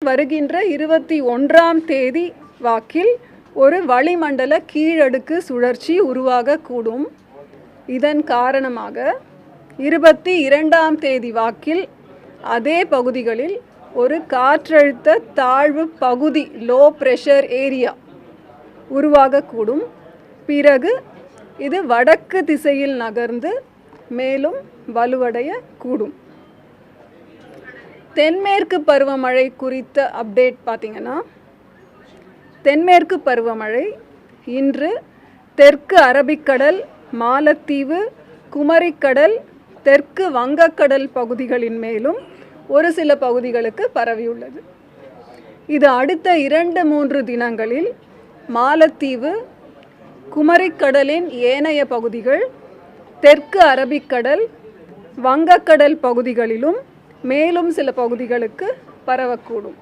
வருகின்ற 21ஆம் தேதி வாக்கில் ஒரு வளிமண்டல கீழடுக்கு சுழற்சி உருவாகக்கூடும். இதன் காரணமாக 22ஆம் தேதி வாக்கில் அதே பகுதிகளில் ஒரு காற்றழுத்த தாழ்வு பகுதி லோ ப்ரெஷர் ஏரியா உருவாகக்கூடும். பிறகு இது வடக்கு திசையில் நகர்ந்து மேலும் வலுவடைய கூடும். தென்மேற்கு பருவமழை குறித்த அப்டேட் பார்த்திங்கன்னா, தென்மேற்கு பருவமழை இன்று தெற்கு அரபிக்கடல், மாலத்தீவு, குமரிக்கடல், தெற்கு வங்கக்கடல் பகுதிகளின் மேலும் ஒரு சில பகுதிகளுக்கு பரவியுள்ளது. இது அடுத்த 2-3 தினங்களில் மாலத்தீவு, குமரிக்கடலின் ஏனைய பகுதிகள், தெற்கு அரபிக்கடல், வங்கக்கடல் பகுதிகளிலும் மேலும் சில பகுதிகளுக்கு பரவக்கூடும்.